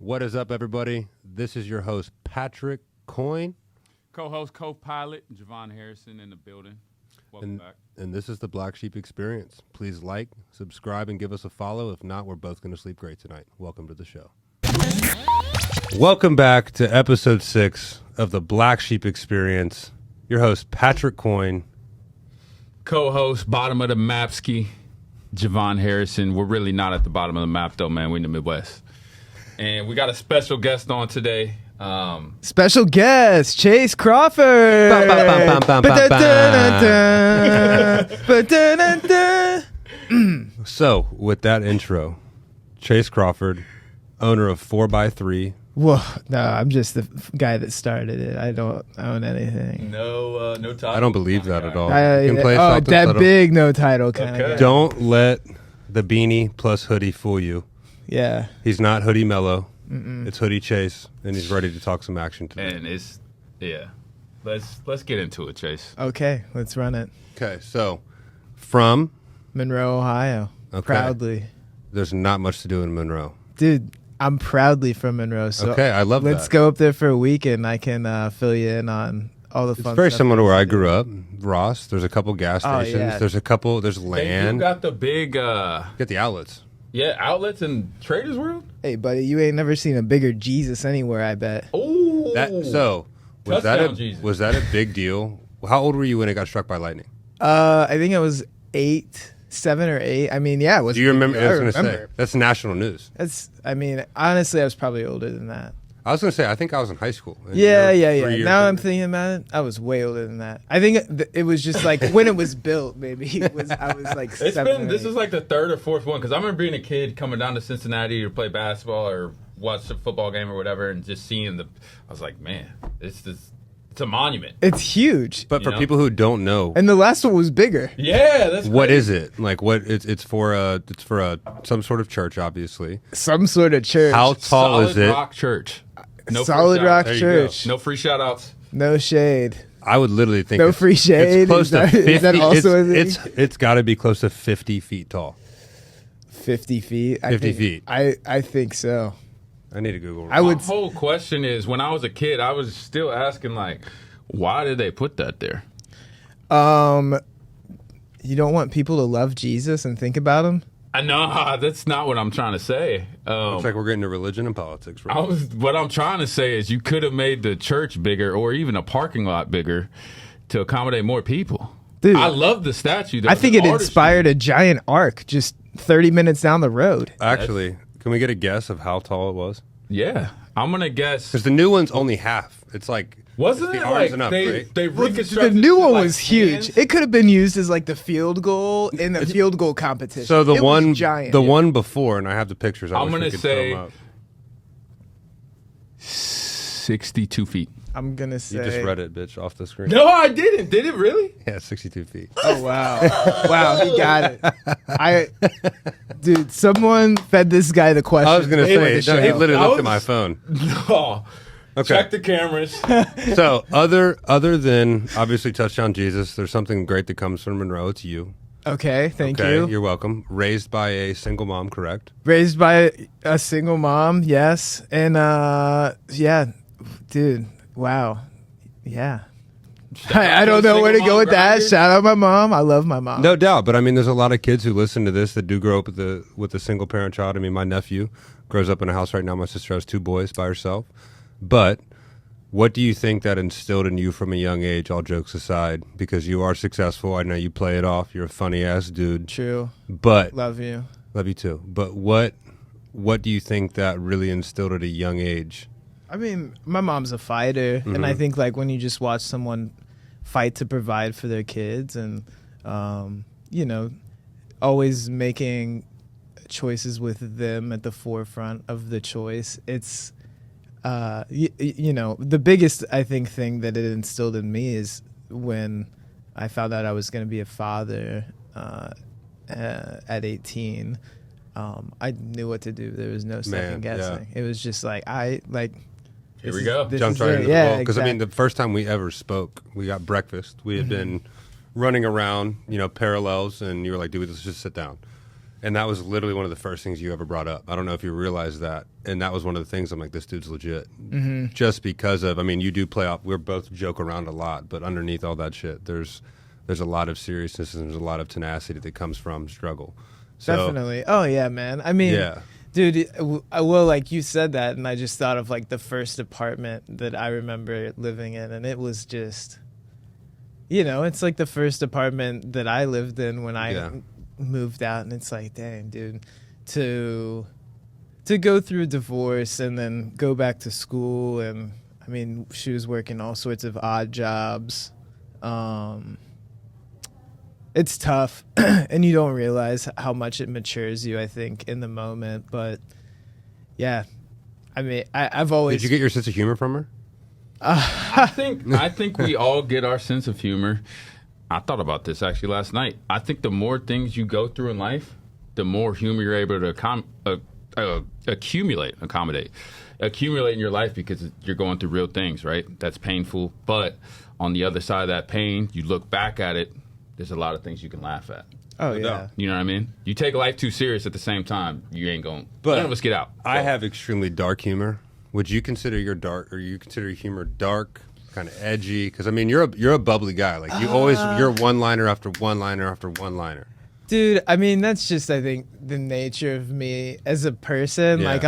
What is up, everybody? This is your host, Patrick Coyne. Co-host, co-pilot, Javon Harrison in the building. Welcome back. And this is the Black Sheep Experience. Please like, subscribe, and give us a follow. If not, we're both going to sleep great tonight. Welcome to the show. Welcome back to episode 6 of the Black Sheep Experience. Your host, Patrick Coyne. Co-host, bottom of the mapski, Javon Harrison. We're really not at the bottom of the map, though, man. We're in the Midwest. And we got a special guest on today. Special guest, Chase Crawford. So, with that intro, Chase Crawford, owner of 4x3. Whoa, no, I'm just the guy that started it. I don't own anything. No title. I don't believe that at all. That big no title kind of guy. Don't let the beanie plus hoodie fool you. Yeah. He's not Hoodie Mello. It's Hoodie Chase, and he's ready to talk some action today. And it's, yeah. Let's get into it, Chase. Okay, let's run it. Okay, so from Monroe, Ohio. Okay. Proudly. There's not much to do in Monroe. Dude, I'm proudly from Monroe. So okay, I love that. Let's go up there for a week, and I can fill you in on all the fun stuff. It's very similar to where I grew up. Ross, there's a couple gas stations. Yeah. There's land. You got the big... Get the outlets. Yeah, outlets in Traders World? Hey, buddy, you ain't never seen a bigger Jesus anywhere, I bet. Oh. Was that a big deal? How old were you when it got struck by lightning? I think it was 7 or 8. I mean, yeah, it was. Do you remember? I was going to say, remember. that's national news. Honestly, I was probably older than that. I was going to say, I think I was in high school. Yeah. Now I'm thinking about it. I was way older than that. I think it was just like when it was built, maybe. I was like 7 This is like the third or fourth one, because I remember being a kid coming down to Cincinnati to play basketball or watch a football game or whatever, and just seeing I was like, man, it's a monument. It's huge. But for people who don't know, and the last one was bigger. Yeah, that's what crazy. is it? Like what? It's for some sort of church, obviously. Some sort of church. How tall is it? Solid Rock Church. No Solid Rock Church. No free shout outs. No shade. I would literally think no free shade. It's close to 50. Is that also a thing? It's got to be close to 50 feet tall. 50 feet. 50 feet. I think so. I need to Google. My whole question is, when I was a kid, I was still asking, like, why did they put that there? You don't want people to love Jesus and think about him? No, that's not what I'm trying to say. Looks like we're getting to religion and politics. Right? What I'm trying to say is you could have made the church bigger or even a parking lot bigger to accommodate more people. Dude, I love the statue. I think it inspired a giant arc just 30 minutes down the road. Actually, can we get a guess of how tall it was? Yeah, I'm going to guess. Because the new one's only half. It's like... Wasn't it like they reconstructed the new one like was huge. hands? It could have been used as like the field goal in the field goal competition. So it was giant. The one before, and I have the pictures. I'm going to say 62 feet. I'm going to say... You just read it, bitch, off the screen. No, I didn't. Did it really? Yeah, 62 feet. Oh, wow. Wow, he got it. Dude, someone fed this guy the question. I was going to say, he literally looked at my phone. No. Okay. Check the cameras. So, other than obviously Touchdown Jesus, there's something great that comes from Monroe. It's you. Okay, thank you. You're welcome. Raised by a single mom, correct? Raised by a single mom, yes. And, yeah, dude, wow. Yeah. I don't know where to go with that. Shout out my mom. I love my mom. No doubt. But, I mean, there's a lot of kids who listen to this that do grow up with a single-parent child. I mean, my nephew grows up in a house right now. My sister has 2 boys by herself. But what do you think that instilled in you from a young age, all jokes aside? Because you are successful. I know you play it off. You're a funny-ass dude. True. But love you. Love you too. But what do you think that really instilled at a young age? I mean, my mom's a fighter. And I think, like, when you just watch someone fight to provide for their kids and, always making choices with them at the forefront of the choice, it's... the biggest, I think, thing that it instilled in me is when I found out I was going to be a father at 18. I knew what to do. There was no second guessing. Yeah. It was just like, here we go. Jumped right into the ball. Because, I mean, the first time we ever spoke, we got breakfast. We had been running around, parallels, and you were like, dude, let's just sit down. And that was literally one of the first things you ever brought up. I don't know if you realize that. And that was one of the things I'm like, this dude's legit. Mm-hmm. Just because of, I mean, you do play off. We're both joke around a lot, but underneath all that shit, there's a lot of seriousness and there's a lot of tenacity that comes from struggle. So, Definitely. Oh, yeah, man. I mean, yeah. dude, well, like you said that, and I just thought of like the first apartment that I remember living in, and it was just, it's like the first apartment that I lived in when I moved out, and it's like, dang, dude, to go through a divorce and then go back to school, and I mean, she was working all sorts of odd jobs. It's tough, and you don't realize how much it matures you, I think, in the moment. But yeah, I mean, I've always. Did you get your sense of humor from her? I think we all get our sense of humor. I thought about this actually last night. I think the more things you go through in life, the more humor you're able to accommodate in your life, because you're going through real things, right? That's painful. But on the other side of that pain, you look back at it, there's a lot of things you can laugh at. Oh, yeah. You know what I mean? You take life too serious at the same time, you ain't going. But none of us get out. I have extremely dark humor. Would you consider your humor dark, kind of edgy? Because I mean, you're a bubbly guy. Like you're one liner after one liner after one liner. Dude, I mean, that's just, I think, the nature of me as a person. Yeah. Like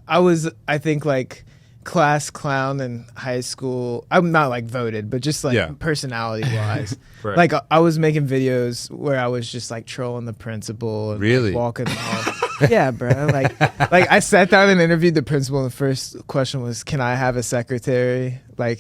I was, I think, like class clown in high school. I'm not like voted, but just like personality wise. Right. Like I was making videos where I was just like trolling the principal and really like, walking home. Yeah, bro. Like I sat down and interviewed the principal, and the first question was, "Can I have a secretary?" Like,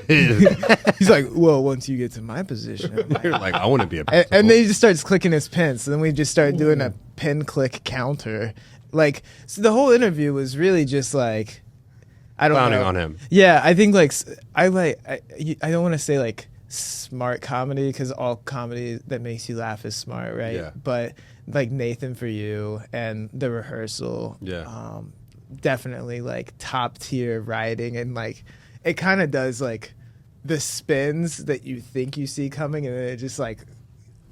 he's like, "Well, once you get to my position," you're like, "I want to be a principal." And then he just starts clicking his pins, and then we just started doing a pin click counter. Like, so the whole interview was really just like, I don't clowning know. on him. Yeah, I think like I don't want to say like smart comedy, because all comedy that makes you laugh is smart, right? Yeah. But like Nathan For You and The Rehearsal, definitely like top tier writing, and like it kind of does like the spins that you think you see coming, and then it just like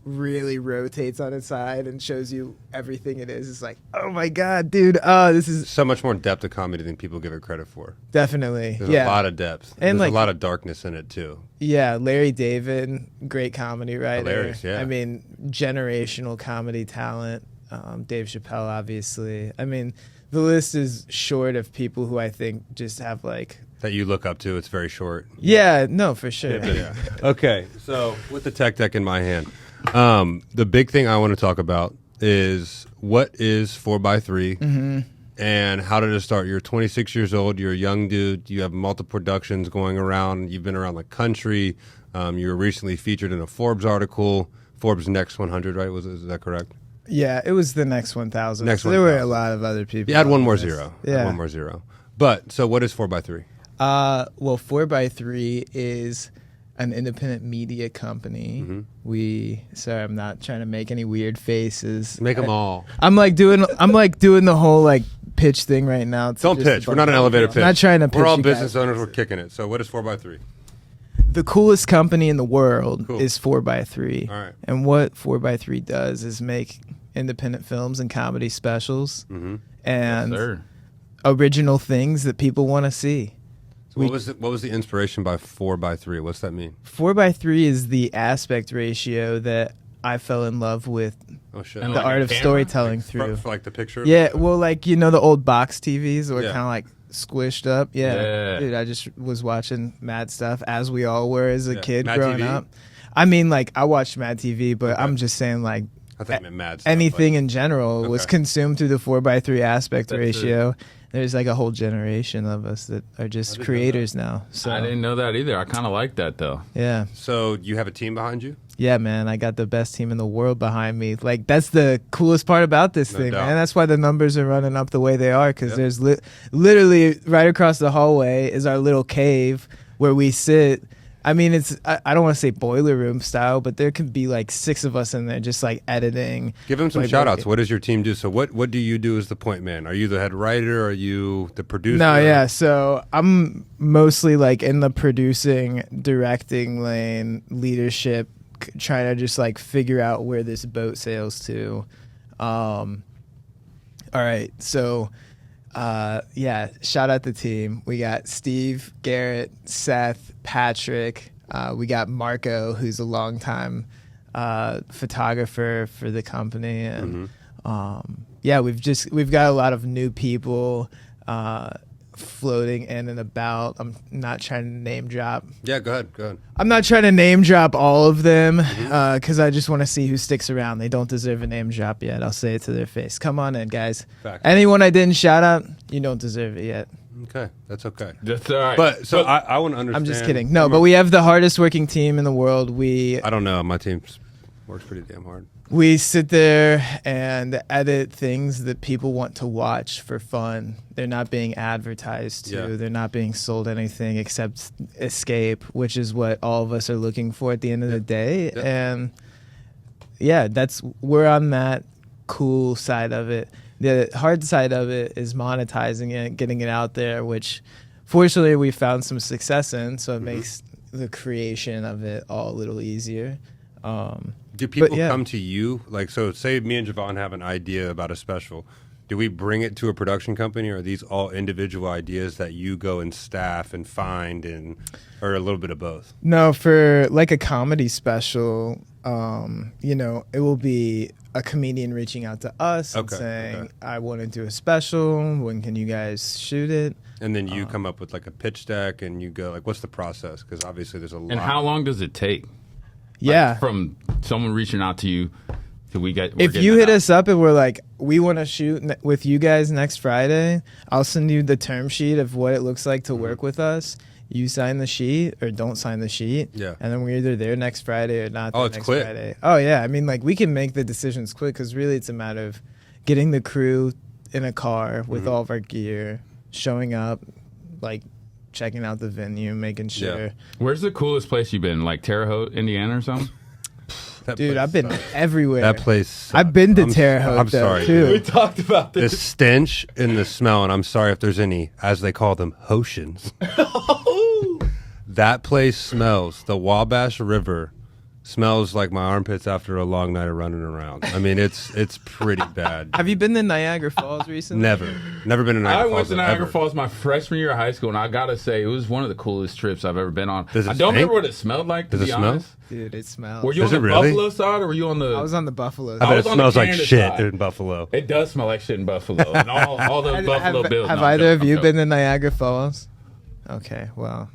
really rotates on its side and shows you everything it is. It's like, oh my god, dude, this is so much more depth of comedy than people give it credit for. Definitely. There's a lot of depth, and there's like a lot of darkness in it too. Yeah, Larry David, great comedy writer. Hilarious, yeah. I mean, generational comedy talent. Dave Chappelle, obviously. I mean, the list is short of people who I think just have like that you look up to. It's very short. Yeah, no, for sure. Yeah. Okay, so with the tech deck in my hand, the big thing I want to talk about is what is 4x3 and how did it start? You're 26 years old. You're a young dude. You have multiple productions going around. You've been around the country. You were recently featured in a Forbes article, Forbes Next 100, right? Is that correct? Yeah, it was the Next 1000. Next so 1000. There were a lot of other people. You had one more zero. Yeah. One more zero. But, so what is 4x3? Well, 4x3 is an independent media company. Sorry, I'm not trying to make any weird faces. Make them all. I'm like doing the whole like pitch thing right now. Don't pitch. We're not an elevator pitch. I'm not trying to pitch. We're all you business guys. owners. We're kicking it. So what is 4x3? The coolest company in the world Cool. is 4x3. All right. And what 4x3 does is make independent films and comedy specials and Yes, sir. original things that people want to see. So what was the inspiration by 4x3? What's that mean? 4x3 is the aspect ratio that I fell in love with Oh shit! And the like art a of camera? storytelling For through. like the picture. Yeah, well, like the old box TVs were Yeah. kind of like squished up. Yeah. Dude, I just was watching Mad Stuff as we all were as a kid Mad growing TV? up. I mean, like I watched Mad TV, but Okay. I'm just saying like I think it meant mad stuff, anything in general was Okay. consumed through the 4x3 aspect That's ratio. There's like a whole generation of us that are just didn't know creators now. So I didn't know that either. I kind of like that though. yeah. So you have a team behind you? Yeah, man, I got the best team in the world behind me. Like, that's the coolest part about this No thing, doubt. man. That's why the numbers are running up the way they are, because Yep. there's literally right across the hallway is our little cave where we sit. I mean, it's I don't want to say boiler room style, but there could be like 6 of us in there just like editing. Give them some Like, shout outs. What does your team do? So what do you do as the point man? Are you the head writer? Are you the producer? No, yeah. So I'm mostly like in the producing, directing lane, leadership, trying to just like figure out where this boat sails to. All right, so shout out the team. We got Steve, Garrett, Seth, Patrick. We got Marco, who's a longtime photographer for the company, and we've got a lot of new people floating in and about. I'm not trying to name drop. Yeah, go ahead. I'm not trying to name drop all of them because I just want to see who sticks around. They don't deserve a name drop yet. I'll say it to their face. Come on in, guys. Fact. Anyone I didn't shout out, you don't deserve it yet. Okay, that's okay. That's all right. But I want to understand. I'm just kidding. No, but we have the hardest working team in the world. I don't know. My team works pretty damn hard. We sit there and edit things that people want to watch for fun. They're not being advertised to. Yeah. They're not being sold anything except escape, which is what all of us are looking for at the end of the day. Yeah. And we're on that cool side of it. The hard side of it is monetizing it, getting it out there, which fortunately we found some success in. So it makes the creation of it all a little easier. Do people come to you? Like, so say me and Javon have an idea about a special. Do we bring it to a production company, or are these all individual ideas that you go and staff and find, or a little bit of both? No, for like a comedy special, it will be a comedian reaching out to us and saying, I want to do a special. When can you guys shoot it? And then you come up with like a pitch deck, and you go like, what's the process? Because obviously there's a lot. And how long does it take? Yeah. From someone reaching out to you to if you hit us up and we're like, we want to shoot with you guys next Friday, I'll send you the term sheet of what it looks like to work with us. You sign the sheet or don't sign the sheet. Yeah. And then we're either there next Friday or not it's next quick. Friday. Oh, yeah. I mean, like, we can make the decisions quick because really it's a matter of getting the crew in a car with all of our gear, showing up, like, checking out the venue, making sure. Yeah. Where's the coolest place you've been? Like Terre Haute, Indiana or something? Dude, I've been everywhere. That place sucks. I've been to Terre Haute, I'm sorry, too. dude. We talked about The this. stench and the smell, and I'm sorry if there's any, as they call them, Hoshians. That place smells. The Wabash River smells like my armpits after a long night of running around. I mean, it's pretty bad. Have you been to Niagara Falls recently? Never been to Niagara I Falls. went to Niagara ever. Falls my freshman year of high school, and I gotta say, it was one of the coolest trips I've ever been on. Does it I don't stink? remember what it smelled like, to Does be it smell? honest. Dude, it smells. Were you Does on the it really? Buffalo side, or were you on the... I was on the Buffalo I side. bet was it on the smells like Canada shit side. in Buffalo. It does smell like shit in Buffalo, and all those Buffalo buildings. Have No, I'm either of joking, you I'm been joking. to Niagara Falls? Okay, well,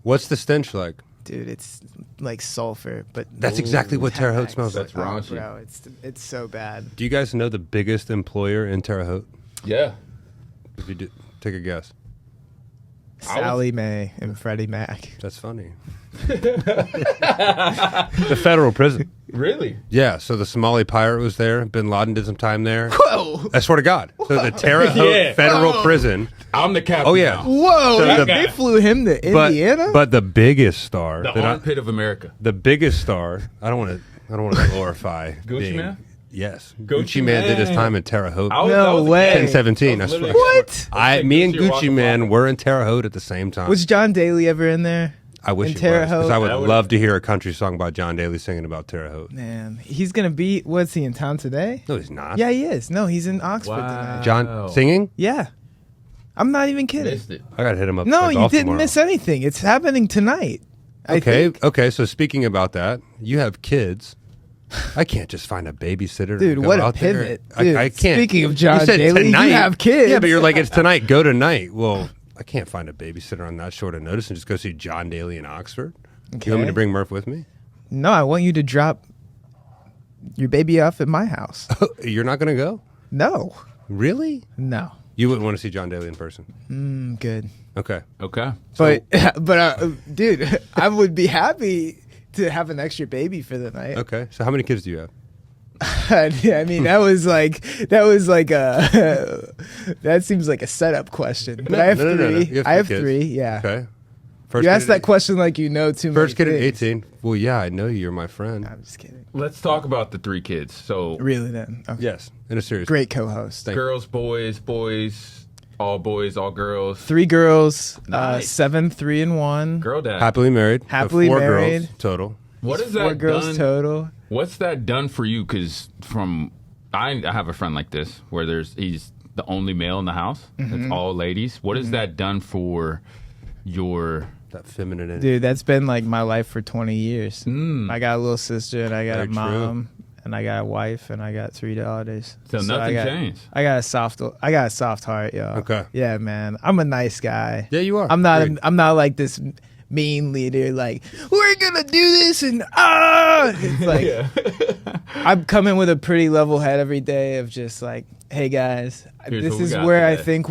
What's the stench like? dude, it's like sulfur, but That's exactly what Terre Haute smells like. That's raunchy. bro, it's so bad. Do you guys know the biggest employer in Terre Haute? Yeah. If you do, take a guess. Sally Mae and Freddie Mac. That's funny. The federal prison. Really? Yeah, so the Somali pirate was there. Bin Laden did some time there. Whoa, I swear to God. So the Terre Haute Yeah. Federal Prison. I'm the captain. Oh, yeah. now. whoa! So They flew him to But, Indiana. but the biggest star. The that I- armpit of America. the biggest star. I don't want to glorify Gucci being- Man? Yes. Gucci Gucci Man did his Man. time in Terre Haute. I was- No I was a way. kid. 1017, I was swear. literally- What? Me and Gucci Gucci Man Rock were in Terre Haute at the same time. Was John Daly ever in there? I wish in he Terre was, because Haute? I would That would've- love to hear a country song by John Daly singing about Terre Haute. Man, he's gonna be. What's he in town today? No, he's not. Yeah, he is. No, he's in Oxford Wow. tonight. John singing? Yeah, I'm not even kidding. Missed it. I gotta hit him up. No, for you golf didn't tomorrow. miss anything. It's happening tonight. I Okay, think. okay. So speaking about that, you have kids. I can't just find a babysitter. Dude, to go what a out there. pivot. Dude, I can't. speaking of John you said Daly, you tonight. have kids. Yeah, but you're like, it's tonight. Go tonight. Well, I can't find a babysitter on that short of notice and just go see John Daly in Oxford. You want me Okay. to bring Murph with me? No, I want you to drop your baby off at my house. You're not going to go? No, Really? no. You wouldn't want to see John Daly in person? Good. Okay. Okay. But dude, I would be happy to have an extra baby for the night. Okay. So how many kids do you have? I mean, that was like a that seems like a setup question. But I have No. three. You have I have kids. three. Yeah. Okay. First You kid asked at that question like you know too many First kid at things. 18. Well, yeah, I know you're my friend. I'm just kidding. Let's talk about the three kids. So, Really then? Okay. Yes, in a serious. Great co-host. Thank you. girls, boys, all girls. 3 girls, Nice. 7, 3, and 1. Girl dad. Happily married. So Happily 4 married. girls total. What is 4 that girls done? total. What's that done for you? Because from I have a friend like this where he's the only male in the house. It's all ladies. What has that done for your that feminine energy? Dude, that's been like my life for 20 years. I got a little sister, and I got Very a mom, true. and I got a wife, and I got 3 daughters. So nothing changed. I got a soft heart, yo. Okay. Yeah, man. I'm a nice guy. Yeah, you are. I'm not. Agreed. I'm not like this mean leader. Like, we're gonna do this, and it's like I'm coming with a pretty level head every day of just like, hey guys, Here's this what we is got where I today. think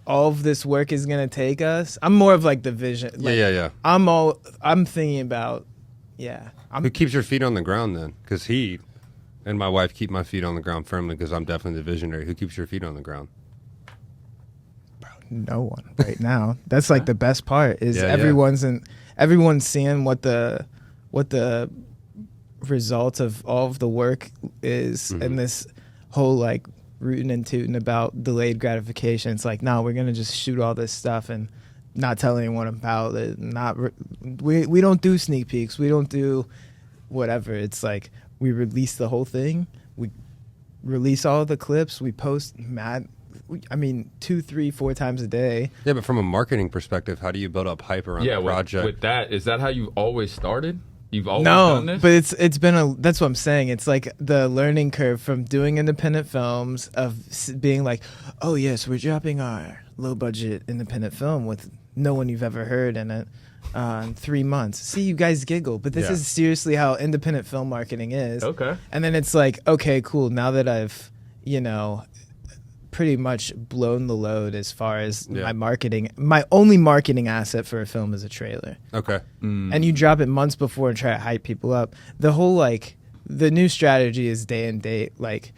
all of this work is gonna take us. I'm more of like the vision. Like, Yeah. I'm thinking about. Yeah. Who keeps your feet on the ground then? Because he and my wife keep my feet on the ground firmly because I'm definitely the visionary. Who keeps your feet on the ground? No one right now. That's like the best part is Yeah, everyone's seeing what the result of all of the work is, and this whole like rooting and tooting about delayed gratification. It's like, no, we're gonna just shoot all this stuff and not tell anyone about it. We don't do sneak peeks. We don't do whatever. It's like we release the whole thing. We release all the clips. We post 2, 3, 4 times a day. Yeah, but from a marketing perspective, how do you build up hype around the project? With that, is that how you always started? You've always done this? But it's been that's what I'm saying. It's like the learning curve from doing independent films of being like, oh yes, we're dropping our low budget independent film with no one you've ever heard in it in 3 months. See, you guys giggle, but this is seriously how independent film marketing is. Okay. And then it's like, okay, cool. Now that I've pretty much blown the load as far as my marketing. My only marketing asset for a film is a trailer. Okay. And you drop it months before and try to hype people up. The whole the new strategy is day and date. Like,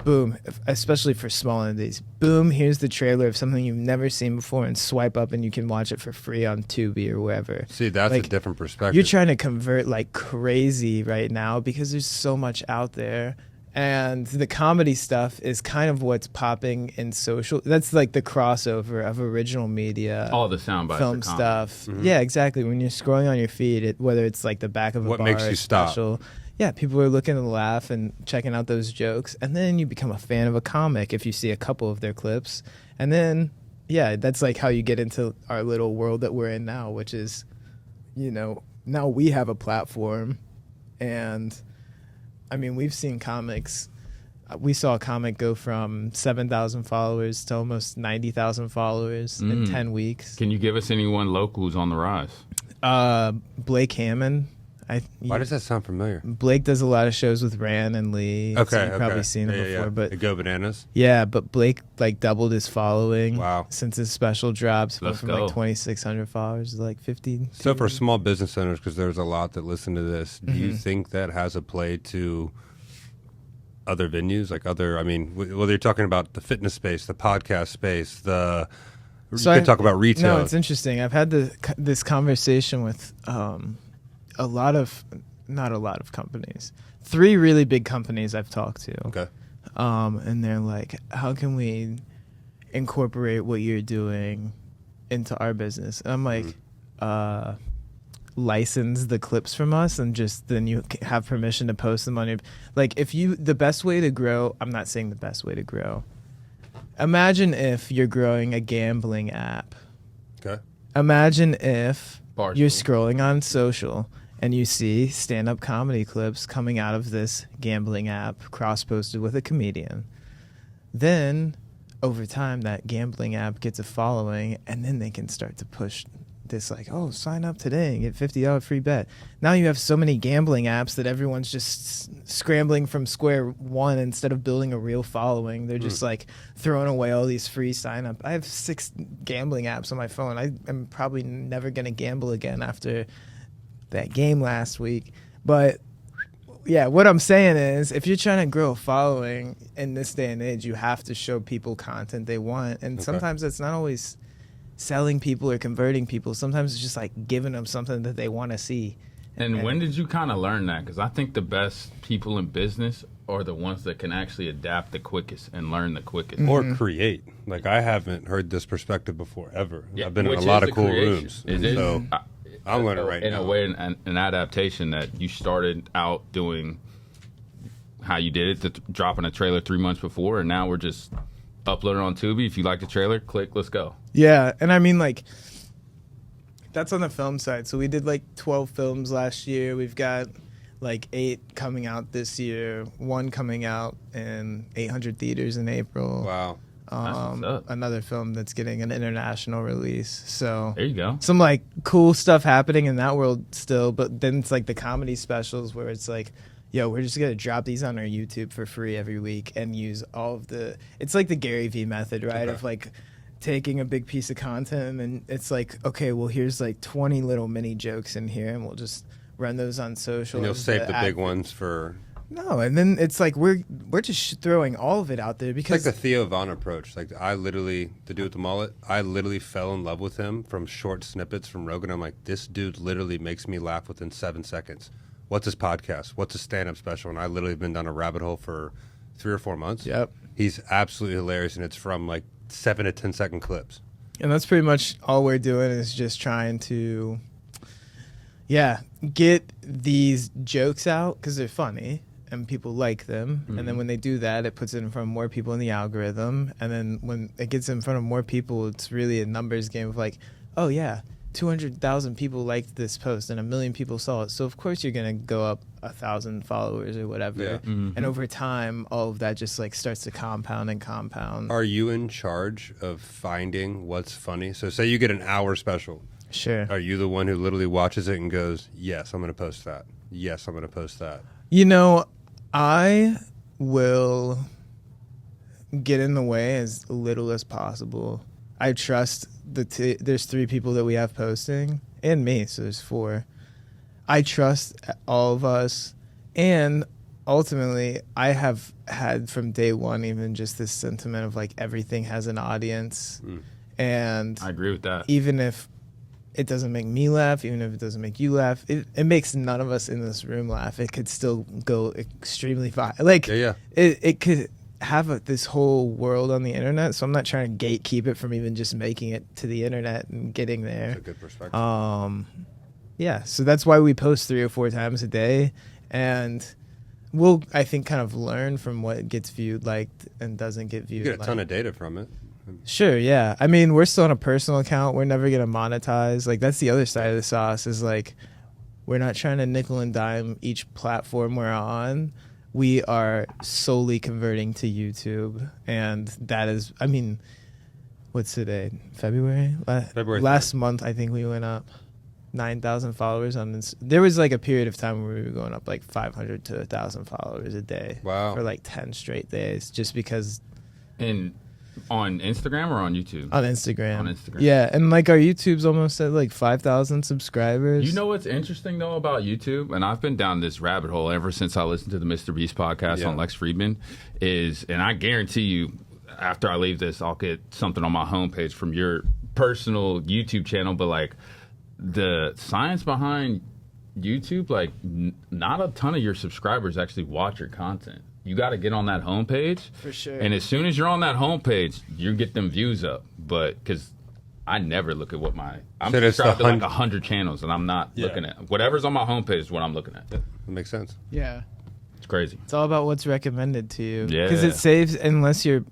boom, especially for small entities. Boom, here's the trailer of something you've never seen before, and swipe up and you can watch it for free on Tubi or wherever. See, that's a different perspective. You're trying to convert like crazy right now because there's so much out there. And the comedy stuff is kind of what's popping in social. That's like the crossover of original media. All the sound bites. Film stuff. Yeah, exactly. When you're scrolling on your feed, whether it's like the back of a What bar makes or you stop? special, yeah, people are looking to laugh and checking out those jokes. And then you become a fan of a comic if you see a couple of their clips. And then, yeah, that's like how you get into our little world that we're in now, which is, now we have a platform. And I mean, we've seen comics. We saw a comic go from 7,000 followers to almost 90,000 followers in 10 weeks. Can you give us anyone local who's on the rise? Blake Hammond. Why does that sound familiar? Blake does a lot of shows with Ran and Lee. Okay, so you've probably seen him before. But they go bananas. yeah, but Blake like doubled his following. Wow. Since his special drops, went Let's from go. like 2,600 followers to like 50. So for small business owners, because there's a lot that listen to this, do you think that has a play to other venues, whether you're talking about the fitness space, the podcast space, you could talk about retail. No, it's interesting. I've had this conversation with not a lot of companies. 3 really big companies I've talked to. Okay. And they're like, how can we incorporate what you're doing into our business? And I'm like, license the clips from us, and just then you have permission to post them on your, like, the best way to grow, I'm not saying the best way to grow. Imagine if you're growing a gambling app. Okay. Imagine if Barstool. you're scrolling on social and you see stand-up comedy clips coming out of this gambling app cross-posted with a comedian. Then, over time, that gambling app gets a following, and then they can start to push this like, oh, sign up today and get $50 free bet. Now you have so many gambling apps that everyone's just scrambling from square one instead of building a real following. They're just like throwing away all these free sign up. I have 6 gambling apps on my phone. I am probably never going to gamble again after that game last week. But yeah, what I'm saying is, if you're trying to grow a following in this day and age, you have to show people content they want. And sometimes that's not always selling people or converting people. Sometimes it's just like giving them something that they want to see. And when did you kind of learn that? Because I think the best people in business are the ones that can actually adapt the quickest and learn the quickest. Or create. Like, I haven't heard this perspective before, ever. Yeah, I've been in which a lot is of the cool creation. rooms. It And is, so I'm learning right in now. a way, an adaptation that you started out doing how you did it, dropping a trailer 3 months before, and now we're just uploading on Tubi. If you like the trailer, click, let's go. Yeah, and I mean, like, that's on the film side. So we did like 12 films last year. We've got like 8 coming out this year, 1 coming out in 800 theaters in April. Wow. Another film that's getting an international release. So there you go. Some like cool stuff happening in that world still, but then it's like the comedy specials where it's like, yo, we're just gonna drop these on our YouTube for free every week and use all of the. It's like the Gary Vee method, right? Okay. Of like taking a big piece of content and it's like, okay, well, here's like 20 little mini jokes in here, and we'll just run those on social. And you'll save the big ones for. No, and then it's like we're just throwing all of it out there because It's like the Theo Von approach. Like the dude with the mullet, I literally fell in love with him from short snippets from Rogan. I'm like, this dude literally makes me laugh within 7 seconds. What's his podcast? What's his stand-up special? And I literally have been down a rabbit hole for 3 or 4 months. Yep. He's absolutely hilarious, and it's from like 7 to 10 second clips. And that's pretty much all we're doing is just trying to, get these jokes out because they're funny and people like them. Mm-hmm. And then when they do that, it puts it in front of more people in the algorithm. And then when it gets in front of more people, it's really a numbers game of like, oh, yeah, 200,000 people liked this post and 1 million people saw it. So, of course, you're going to go up 1,000 followers or whatever. Yeah. Mm-hmm. And over time, all of that just like starts to compound and compound. Are you in charge of finding what's funny? So say you get an hour special. Sure. Are you the one who literally watches it and goes, yes, I'm going to post that. Yes, I'm going to post that. You know, I will get in the way as little as possible. I trust there's 3 people that we have posting and me, so there's 4. I trust all of us, and ultimately I have had from day one even just this sentiment of like everything has an audience. And I agree with that. Even if it doesn't make me laugh, even if it doesn't make you laugh, it makes none of us in this room laugh. It could still go extremely far. Like, it could have this whole world on the internet, so I'm not trying to gatekeep it from even just making it to the internet and getting there. That's a good perspective. Yeah, so that's why we post 3 or 4 times a day, and we'll, I think, kind of learn from what gets viewed, liked, and doesn't get viewed. You get a ton of data from it. Sure, yeah. I mean, we're still on a personal account. We're never going to monetize. Like, that's the other side of the sauce is, like, we're not trying to nickel and dime each platform we're on. We are solely converting to YouTube. And that is, I mean, what's today? February? February. Last month, I think we went up 9,000 followers on there was like a period of time where we were going up like 500 to 1,000 followers a day. Wow. For like 10 straight days just because. And on Instagram or on YouTube? On Instagram. On Instagram. Yeah, and like our YouTube's almost at like 5,000 subscribers. You know what's interesting though about YouTube, and I've been down this rabbit hole ever since I listened to the Mr. Beast podcast on Lex Friedman, and I guarantee you, after I leave this, I'll get something on my homepage from your personal YouTube channel, but like the science behind YouTube, like not a ton of your subscribers actually watch your content. You got to get on that homepage. For sure. And as soon as you're on that homepage, you get them views up. But because I never look at what I'm subscribed to like 100 channels, and I'm not looking at whatever's on my homepage is what I'm looking at. That makes sense. Yeah. It's crazy. It's all about what's recommended to you. Yeah. Because it saves, unless you're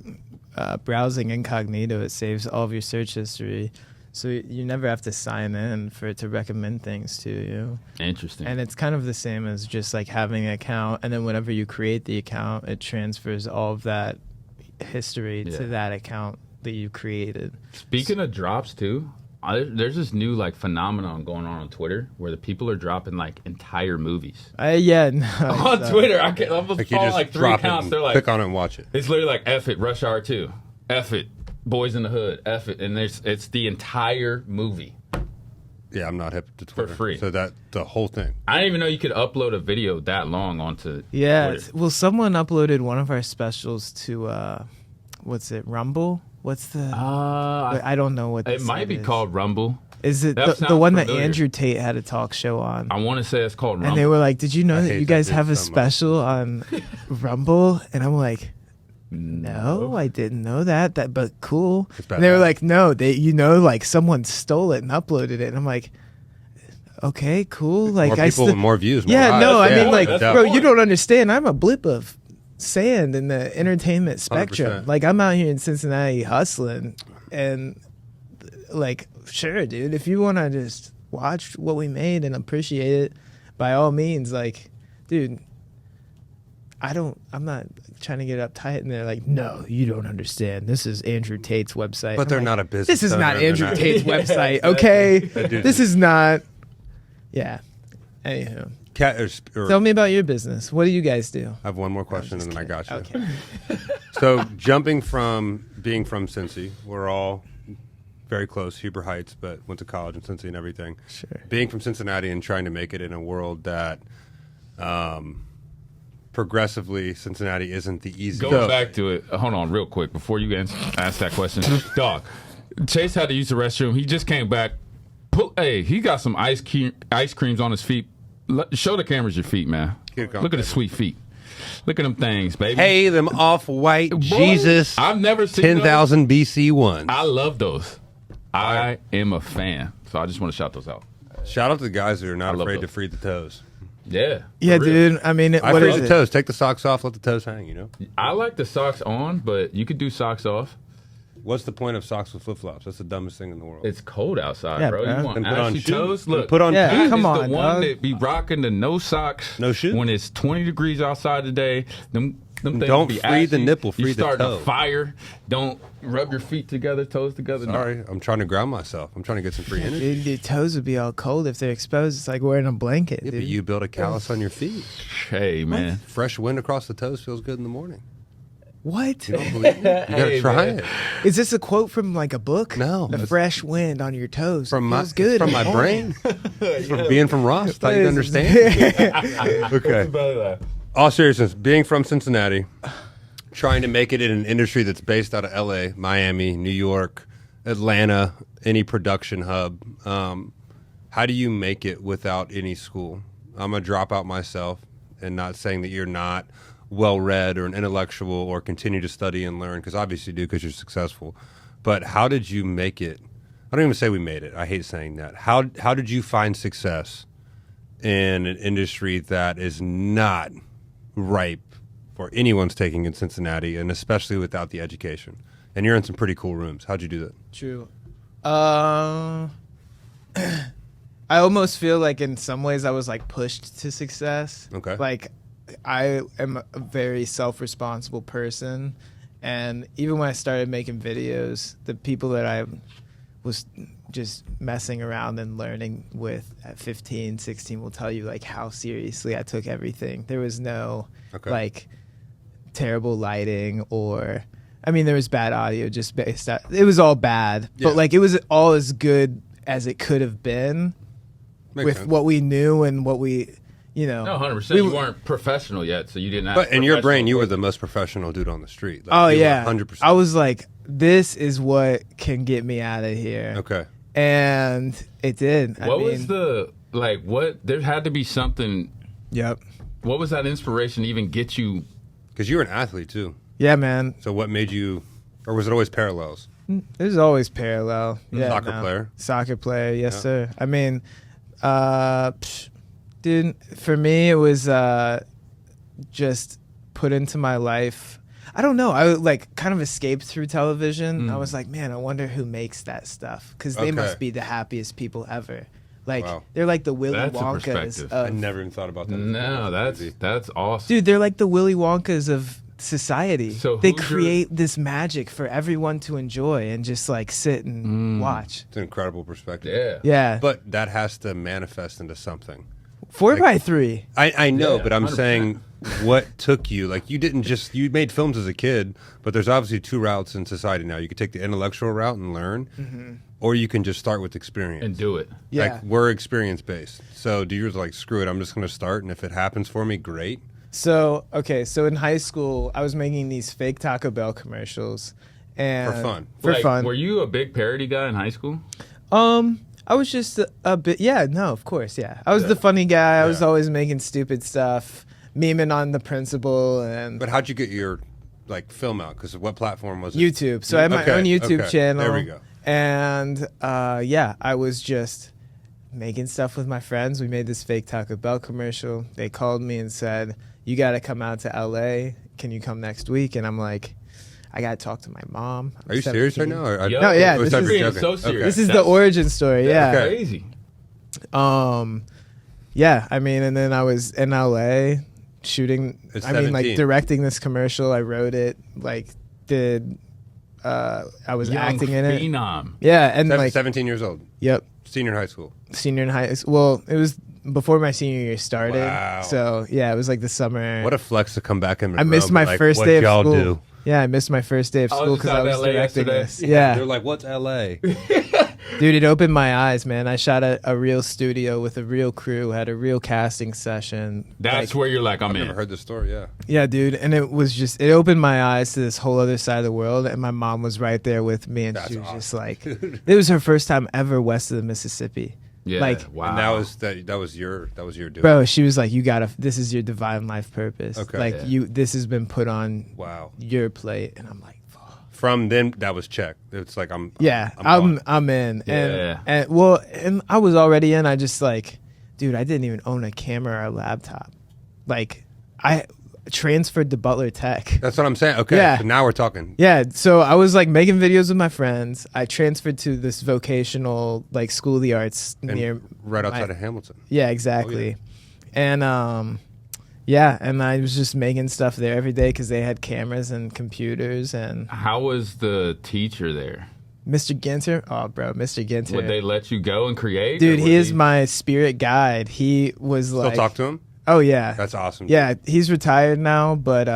browsing incognito, it saves all of your search history. So you never have to sign in for it to recommend things to you. Interesting. And it's kind of the same as just like having an account, and then whenever you create the account, it transfers all of that history to that account that you created. Speaking of drops too, there's this new like phenomenon going on Twitter where the people are dropping like entire movies. On Twitter, I'm following like 3 accounts. They're like, click on it and watch it. It's literally like F it, Rush Hour 2, F it, Boys in the Hood, F it, and it's the entire movie. Yeah, I'm not hip to Twitter. For free. So that the whole thing. I didn't even know you could upload a video that long onto Yeah, Twitter. well, someone uploaded one of our specials to, what's it, Rumble? What's the... I don't know what it might be called Rumble. Is it That the one familiar. that Andrew Tate had a talk show on? I want to say it's called Rumble. And they were like, did you know that hate you guys that have a so much. special on Rumble? And I'm like, no, I didn't know that. But cool. It's And they were badass. like, no, like someone stole it and uploaded it. And I'm like, okay, cool. Like More people with more views. More yeah, eyes. no, I Yeah, mean, like, that's the bro, point. you don't understand. I'm a blip of sand in the entertainment spectrum. 100%. Like, I'm out here in Cincinnati hustling, and like, sure, dude, if you want to just watch what we made and appreciate it, by all means, like, dude, I'm not trying to get uptight, and they're like, no, you don't understand. This is Andrew Tate's website. But I'm they're like, not a business. This is owner. not They're Andrew not- Tate's Yeah, website, exactly. okay? That dude's- This is not. Yeah. Anywho, tell me about your business. What do you guys do? I have one more question, and then I got you. Okay. So jumping from being from Cincy, we're all very close, Huber Heights, but went to college in Cincy and everything. Sure. Being from Cincinnati and trying to make it in a world that progressively Cincinnati isn't the easiest. Going back to it, hold on real quick before you ask that question. Dog, Chase had to use the restroom. He just came back. Hey, he got some ice creams on his feet. Show the cameras your feet, man. Keep going, Look at his baby. sweet feet. Look at them things, baby. Hey, them off-white Boy, Jesus I've never seen 10,000 BC ones. I love those. I am a fan. So I just want to shout those out. Shout out to the guys who are not I love afraid to those. free the toes. Yeah. Yeah, for real. dude. I mean, I what free is the it? toes. Take the socks off, let the toes hang, you know? I like the socks on, but you could do socks off. What's the point of socks with flip-flops? That's the dumbest thing in the world. It's cold outside, Yeah, bro. bro. You want Then put on ashy shoes. toes? Then Look, put on Yeah, shoes. come is on, the one dog. that be rocking the no socks, No shoes? when it's 20 degrees outside today. Them things Don't be free the ashy. nipple, free you the start toe. a fire. Don't rub your feet together, toes together. No. Sorry, I'm trying to ground myself. I'm trying to get some free energy. Dude, your toes would be all cold if they're exposed. It's like wearing a blanket, Yeah, dude. but you build a callus on your feet. Hey, man. Fresh wind across the toes feels good in the morning. What? You don't believe me? You gotta Hey, try man. it. Is this a quote from like a book? No, The it's- fresh wind on your toes From my feels good from in my the morning. brain. From being from Ross, thought you'd What is- understand. Okay. All seriousness, being from Cincinnati, trying to make it in an industry that's based out of LA, Miami, New York, Atlanta, any production hub. How do you make it without any school? I'm a dropout myself, and not saying that you're not well-read or an intellectual or continue to study and learn, because obviously you do because you're successful. But how did you make it? I don't even say we made it. I hate saying that. How did you find success in an industry that is not ripe for anyone's taking in Cincinnati, and especially without the education? And you're in some pretty cool rooms. How'd you do that? True. I almost feel like in some ways I was like pushed to success. Okay. Like I am a very self-responsible person, and even when I started making videos, the people that I was just messing around and learning with at 15, 16 will tell you like how seriously I took everything. There was no Okay. like terrible lighting, or I mean there was bad audio just based out, it was all bad, Yeah. but like it was all as good as it could have been Makes with sense. what we knew and what we, you know. No, 100%. We You were- weren't professional yet, so you didn't have But in your brain, you were professional the most professional dude on the street. Like, Oh you were yeah, 100%. I was like, this is what can get me out of here. Okay. And it did. What was the, like, what, there had to be something, Yep. what was that inspiration to even get you? Because you were an athlete too. Yeah, man. So what made you, or was it always parallels? There's always parallel. Yeah, Soccer no. player? Soccer player, yes, Yeah. sir. I mean, dude, for me, it was just put into my life. I don't know. I like kind of escaped through television. I was like, man, I wonder who makes that stuff, because they Okay. must be the happiest people ever. Like Wow. they're like the Willy That's a Wonkas perspective. I of never even thought about that. No, crazy. that's awesome. dude. They're like the Willy Wonkas of society. So they who's your- create this magic for everyone to enjoy and just like sit and watch. It's an incredible perspective. Yeah. Yeah, But that has to manifest into something. 4x3. I know, Yeah, but I'm 100%. saying what took you? Like, you didn't just, you made films as a kid, but there's obviously two routes in society now. You could take the intellectual route and learn, or you can just start with experience. And do it. Yeah. Like, we're experience based. So do yours like, screw it, I'm just going to start, and if it happens for me, great. So in high school, I was making these fake Taco Bell commercials, and For fun. For Like, fun. Were you a big parody guy in high school? I was just a bit. Yeah, no, of course, yeah. I was the funny guy. I was Yeah. always making stupid stuff, memeing on the principal and But how'd you get your, like, film out? Because what platform was it? YouTube. So I had my Okay, own YouTube okay. channel. There we go. And yeah, I was just making stuff with my friends. We made this fake Taco Bell commercial. They called me and said, you got to come out to LA. Can you come next week? And I'm like, I got to talk to my mom. Are you serious right now? No, yeah. This is being so serious. This is the origin story. Yeah. Crazy. Yeah. I mean, and then I was in LA shooting. It's I mean, like 17. directing this commercial. I wrote it. Like did. I was Young acting in it. phenom. Yeah, and like 17 years old. Yep. Senior in high school. Senior in high school. Well, it was before my senior year started. Wow. So yeah, it was like the summer. What a flex to come back in. I missed my first day of y'all school. do? Yeah, I missed my first day of I was school just because I out in was LA directing yesterday. this. Yeah, They're like, what's LA? dude, it opened my eyes, man. I shot at a real studio with a real crew, had a real casting session. That's like, where you're like, I'm I've in. never heard this story, yeah. yeah, dude, and it was just it opened my eyes to this whole other side of the world. And my mom was right there with me, and That's she was awesome. just like, it was her first time ever west of the Mississippi. Yeah, like, wow. And that was your doing. Bro, she was like, "You gotta. This is your divine life purpose. Okay. Like Yeah. this has been put on Wow. your plate." And I'm like, "Fuck." From then, that was checked. It's like I'm in. Yeah. And I was already in. I just like, dude, I didn't even own a camera or a laptop. Like, I transferred to Butler Tech. That's what I'm saying. Okay, Yeah. so now we're talking. Yeah, so I was like making videos with my friends. I transferred to this vocational like school of the arts And near right outside my- of Hamilton. Yeah, exactly. And and I was just making stuff there every day because they had cameras and computers. And How was the teacher there? Mr. Ginter, oh bro, Mr. Ginter, Would they let you go and create? dude, or he would is my spirit guide. He was Still like, talk to him? oh yeah, That's awesome. yeah, he's retired now, but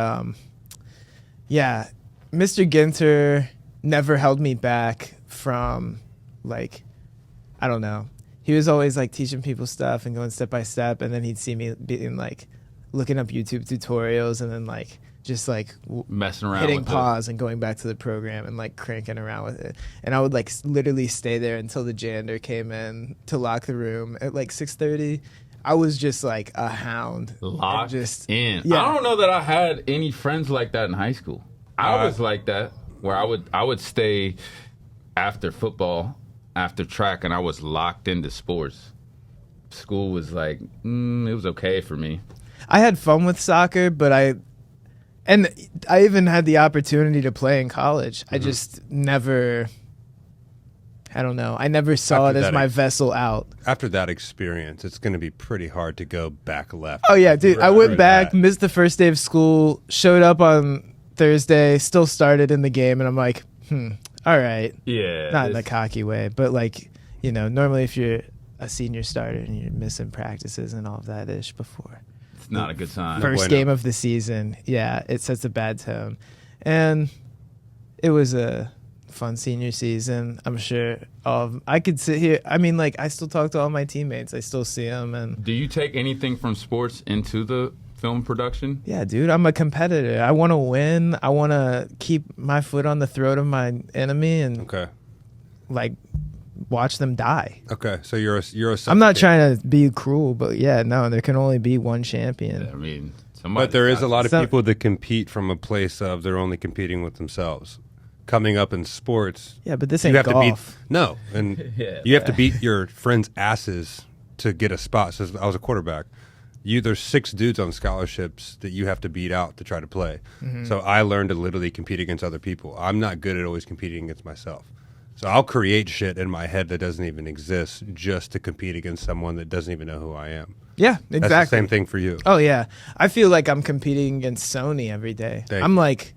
yeah, Mr. Ginter never held me back from like, I don't know. He was always like teaching people stuff and going step by step, and then he'd see me being like looking up YouTube tutorials and then like just like messing around hitting with pause and going back to the program and like cranking around with it. And I would like literally stay there until the janitor came in to lock the room at like 6:30. I was just like a hound. Locked just in. Yeah. I don't know that I had any friends like that in high school. I was like that, where I would stay after football, after track, and I was locked into sports. School was like, it was okay for me. I had fun with soccer, but I even had the opportunity to play in college. I just never, I don't know. I never saw After it as that my vessel out. After that experience, it's going to be pretty hard to go back left. Oh yeah, dude. I Right, went right, back, right. missed the first day of school, showed up on Thursday, still started in the game, and I'm like, all right. Yeah. Not in a cocky way, but like, you know, normally if you're a senior starter and you're missing practices and all of that ish before It's not a good sign. first bueno. game of the season, yeah, it sets a bad tone. And it was a fun senior season. I'm sure I could sit here. I mean, like, I still talk to all my teammates. I still see them. And Do you take anything from sports into the film production? yeah, dude, I'm a competitor. I want to win. I want to keep my foot on the throat of my enemy and Okay. like watch them die. Okay. So you're a I'm not suffocator. trying to be cruel, but yeah, no, there can only be one champion. I mean, somebody. But there is a lot of So- people that compete from a place of they're only competing with themselves. Coming up in sports, Yeah, but this you ain't have golf. to beat and Yeah. you have to beat your friends' asses to get a spot. So I was a quarterback. There's 6 dudes on scholarships that you have to beat out to try to play. Mm-hmm. So I learned to literally compete against other people. I'm not good at always competing against myself. So I'll create shit in my head that doesn't even exist just to compete against someone that doesn't even know who I am. Yeah, exactly. That's the same thing for you. Oh yeah, I feel like I'm competing against Sony every day. Thank I'm you. like,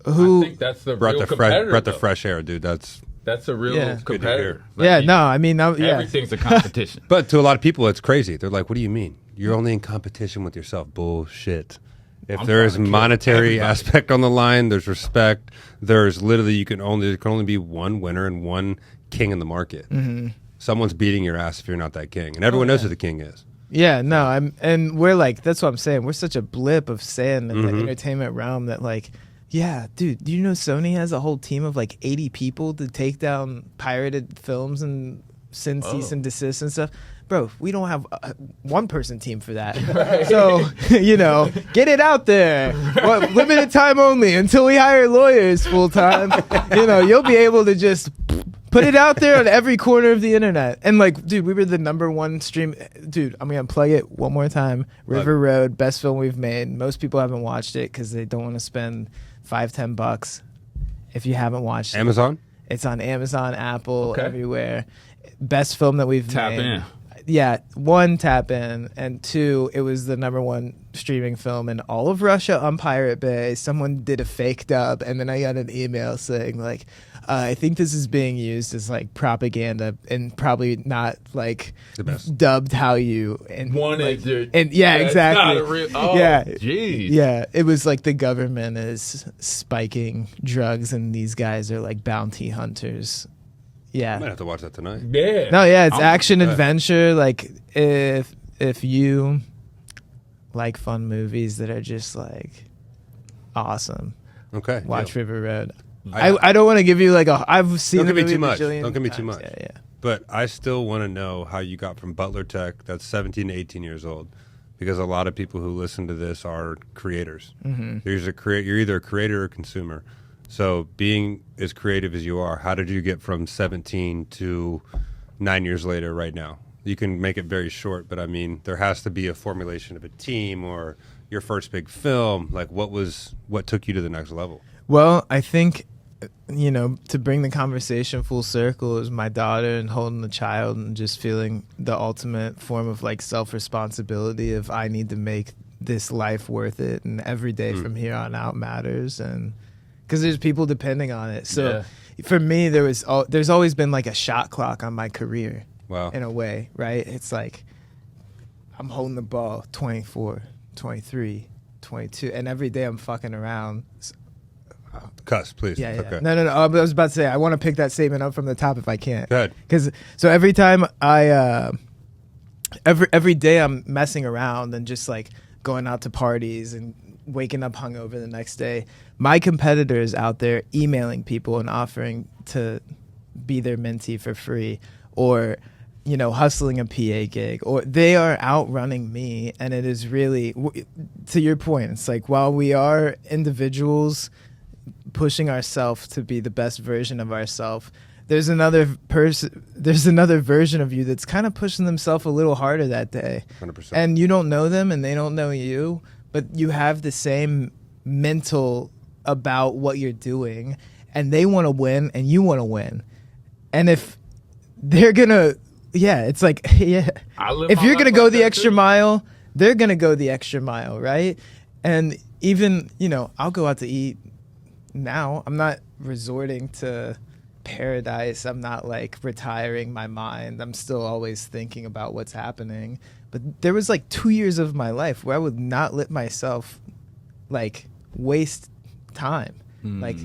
I who? think that's the Brought real the competitor. brought the though. fresh air, dude. That's That's a real Yeah. Good to competitor. hear. Yeah, you- no, I mean, yeah. Everything's a competition. But to a lot of people, it's crazy. They're like, "What do you mean? You're only in competition with yourself?" Bullshit. If I'm there is trying to kill monetary everybody. aspect on the line, there's respect. There's literally there can only be one winner and one king in the market. Mm-hmm. Someone's beating your ass if you're not that king, and everyone knows who the king is. Yeah, no, and we're like, that's what I'm saying. We're such a blip of sand in the Mm-hmm. entertainment realm that like, yeah, dude, do you know Sony has a whole team of like 80 people to take down pirated films and send cease and desist and stuff? Bro, we don't have a one-person team for that. So, you know, get it out there. What, limited time only until we hire lawyers full-time. You know, you'll be able to just put Put it out there on every corner of the internet. And like, dude, we were the #1 stream. Dude, I'm going to plug it one more time. River Road, best film we've made. Most people haven't watched it because they don't want to spend $5-10 if you haven't watched it. Amazon? It's on Amazon, Apple, everywhere. Best film that we've Tap made. in. Yeah, 1, tap in, and 2, it was the #1 streaming film in all of Russia on Pirate Bay. Someone did a fake dub, and then I got an email saying like, I think this is being used as like propaganda and probably not like the best dubbed how you wanted like, and yeah, exactly. Yeah, jeez. Yeah, it was like the government is spiking drugs, and these guys are like bounty hunters. Yeah, I might have to watch that tonight. Yeah. No, yeah, it's action adventure. Like if you like fun movies that are just like awesome, okay, watch River Road. I don't want to give you like I've seen. Don't give the me movie too much. Don't give me times. too much. Yeah. But I still want to know how you got from Butler Tech, that's 17 to 18 years old, because a lot of people who listen to this are creators. Mm-hmm. You're either a creator or consumer. So being as creative as you are, how did you get from 17 to 9 years later right now? You can make it very short, but I mean, there has to be a formulation of a team or your first big film. Like what took you to the next level? Well, I think, you know, to bring the conversation full circle is my daughter and holding the child and just feeling the ultimate form of like self-responsibility of I need to make this life worth it, and every day from here on out matters, and because there's people depending on it. So for me, there's always been like a shot clock on my career. Wow. In a way, right? It's like I'm holding the ball 24, 23, 22, and every day I'm fucking around. Cuss, please. Yeah. Okay. No. I was about to say I want to pick that statement up from the top if I can't. Good. Because so every time every day I'm messing around and just like going out to parties and waking up hungover the next day. My competitors out there emailing people and offering to be their mentee for free, or you know, hustling a PA gig, or they are outrunning me. And it is really, to your point, it's like while we are individuals pushing ourselves to be the best version of ourselves, there's another version of you that's kind of pushing themselves a little harder that day. 100%. And you don't know them and they don't know you, but you have the same mental about what you're doing, and they want to win and you want to win. And if they're gonna, it's like, if you're gonna go the extra mile, they're gonna go the extra mile, right? And even, you know, I'll go out to eat now. I'm not resorting to paradise. I'm not like retiring my mind. I'm still always thinking about what's happening. But there was like 2 years of my life where I would not let myself like waste time. Like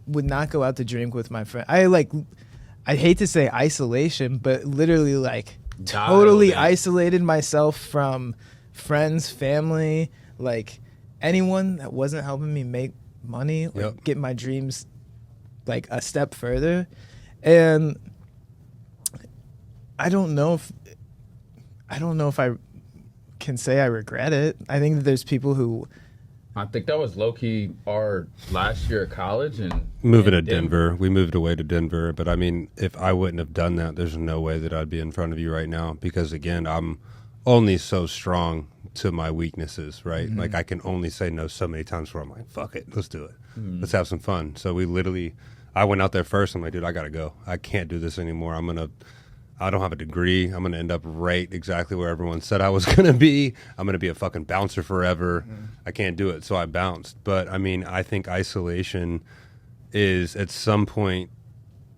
would not go out to drink with my friend. I hate to say isolation, but literally like totally isolated myself from friends, family, like anyone that wasn't helping me make money or get my dreams like a step further. And I don't know if I can say I regret it. I think that there's people who, I think that was low-key our last year at college. And moving to Denver. We moved away to Denver. But, I mean, if I wouldn't have done that, there's no way that I'd be in front of you right now. Because, again, I'm only so strong to my weaknesses, right? Mm-hmm. Like, I can only say no so many times where I'm like, fuck it, let's do it. Mm-hmm. Let's have some fun. So I went out there first. I'm like, dude, I got to go. I can't do this anymore. I don't have a degree. I'm going to end up right exactly where everyone said I was going to be. I'm going to be a fucking bouncer forever. Mm-hmm. I can't do it. So I bounced. But, I mean, I think isolation is at some point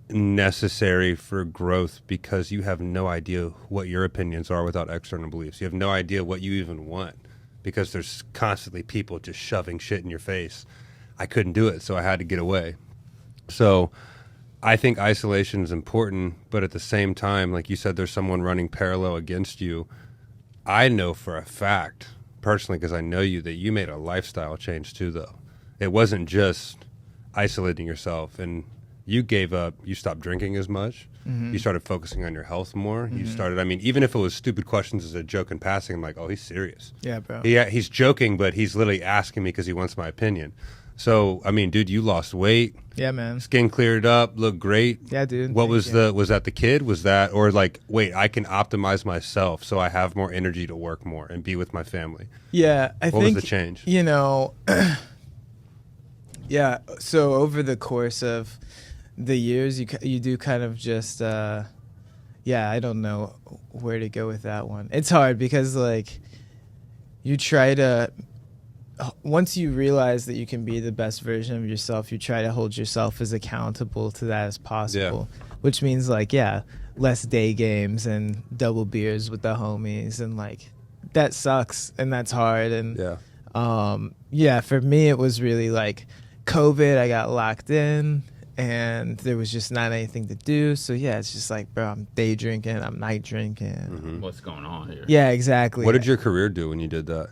necessary for growth, because you have no idea what your opinions are without external beliefs. You have no idea what you even want, because there's constantly people just shoving shit in your face. I couldn't do it, so I had to get away. So I think isolation is important, but at the same time, like you said, there's someone running parallel against you. I know for a fact, personally, because I know you, that you made a lifestyle change too, though. It wasn't just isolating yourself, and you gave up, you stopped drinking as much. Mm-hmm. You started focusing on your health more. Mm-hmm. You started, I mean, even if it was stupid questions as a joke in passing, I'm like, oh, he's serious. Yeah, bro. He's joking, but he's literally asking me because he wants my opinion. So, I mean, dude, you lost weight. Yeah, man. Skin cleared up, looked great. Yeah, dude. What was that the kid? Was that, or like, wait, I can optimize myself so I have more energy to work more and be with my family? Yeah, I think. What was the change? You know, yeah. So over the course of the years, you do kind of just, yeah, I don't know where to go with that one. It's hard because like you try to, once you realize that you can be the best version of yourself, you try to hold yourself as accountable to that as possible, which means like, yeah, less day games and double beers with the homies. And like, that sucks and that's hard. And yeah, for me, it was really like COVID, I got locked in and there was just not anything to do. So yeah, it's just like, bro, I'm day drinking, I'm night drinking. Mm-hmm. What's going on here? Yeah, exactly. What did your career do when you did that?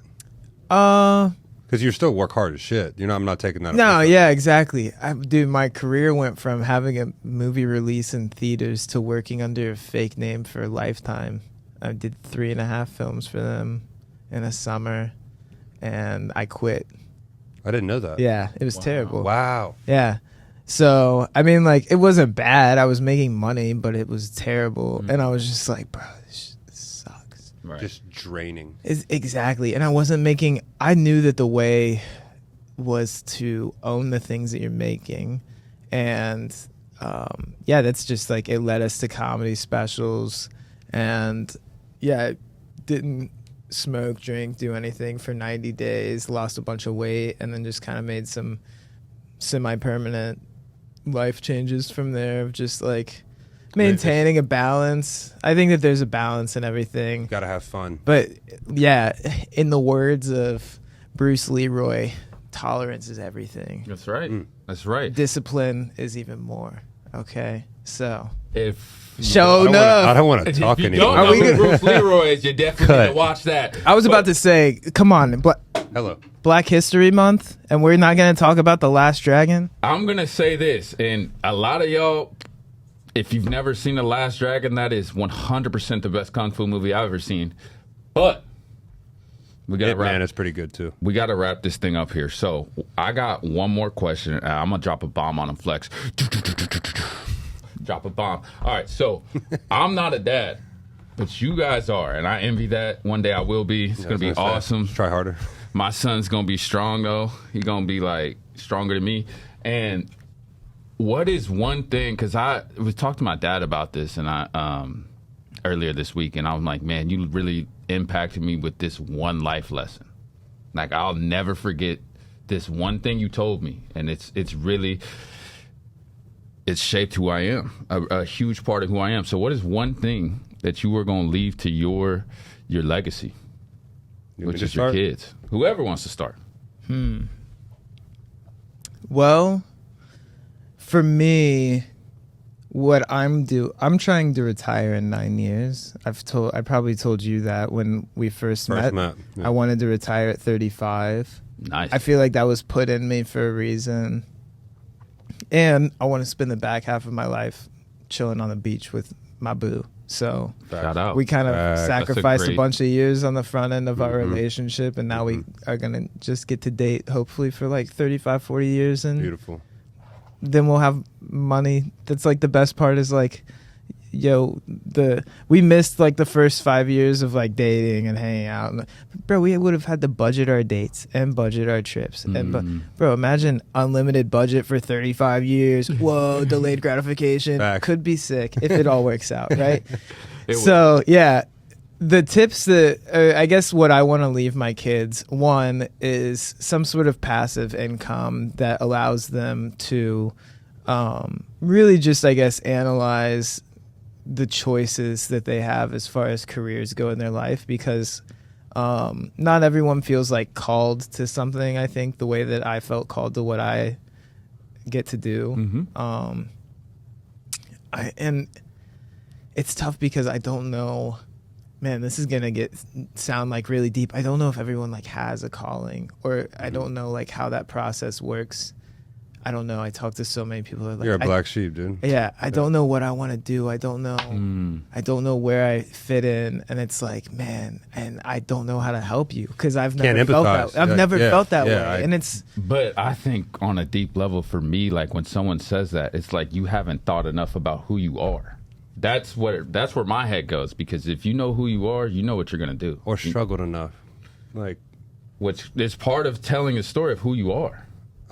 Because you still work hard as shit. You know, I'm not taking that. No, yeah, exactly. Dude, my career went from having a movie release in theaters to working under a fake name for Lifetime. I did 3.5 films for them in a summer, and I quit. I didn't know that. Yeah, it was terrible. Wow. Yeah. So, I mean, like, it wasn't bad. I was making money, but it was terrible. Mm-hmm. And I was just like, bro, this sucks. Right. Just draining. Exactly. And I knew that the way was to own the things that you're making. And, yeah, that's just like, it led us to comedy specials. And, yeah, I didn't smoke, drink, do anything for 90 days, lost a bunch of weight, and then just kind of made some semi-permanent life changes from there of just like maintaining a balance. I think that there's a balance in everything. Gotta have fun. But yeah, in the words of Bruce Leroy, tolerance is everything. That's right. That's right. Discipline is even more. Okay, so if I don't want to talk anymore. Don't know who Bruce Leroy is, you definitely need to watch that. I was about to say, come on, hello. Black History Month, and we're not going to talk about The Last Dragon? I'm going to say this, and a lot of y'all, if you've never seen The Last Dragon, that is 100% the best Kung Fu movie I've ever seen. But we got to wrap. Man, it's pretty good, too. We got to wrap this thing up here. So I got one more question. I'm going to drop a bomb on him, Flex. Drop a bomb. All right, so I'm not a dad, but you guys are, and I envy that. One day I will be. It's going to be awesome. Try harder. My son's going to be strong, though. He's going to be, like, stronger than me. And what is one thing, because I was talking to my dad about this and I earlier this week, and I'm like, man, you really impacted me with this one life lesson. Like, I'll never forget this one thing you told me, and it's shaped who I am, a huge part of who I am. So what is one thing that you were going to leave to your legacy? Which is your kids. Whoever wants to start. Well, for me, what I'm trying to retire in 9 years. I probably told you that when we first met. Yeah. I wanted to retire at 35. Nice. I feel like that was put in me for a reason. And I want to spend the back half of my life chilling on the beach with my boo. So shout out. We kind of sacrificed a bunch of years on the front end of our relationship, and now we are going to just get to date hopefully for like 35, 40 years. And beautiful. Then we'll have money. That's like the best part is like, we missed like the first 5 years of like dating and hanging out. Bro, we would have had to budget our dates and budget our trips. And bro, imagine unlimited budget for 35 years. Whoa, delayed gratification. Could be sick if it all works out, right? So yeah, the tips that I guess what I want to leave my kids, one is some sort of passive income that allows them to really just, I guess, analyze the choices that they have as far as careers go in their life, because not everyone feels like called to something. I think the way that I felt called to what I get to do. And it's tough because I don't know, man, this is going to sound like really deep. I don't know if everyone like has a calling, or I don't know like how that process works. I don't know. I talk to so many people. Like, You're a black sheep, dude. Yeah, I don't know what I want to do. I don't know. I don't know where I fit in, and it's like, man, and I don't know how to help you because I've never felt that. I've never felt that way, and it's. But I think on a deep level, for me, like when someone says that, it's like you haven't thought enough about who you are. That's where my head goes, because if you know who you are, you know what you're gonna do, or struggled enough, like, which is part of telling a story of who you are.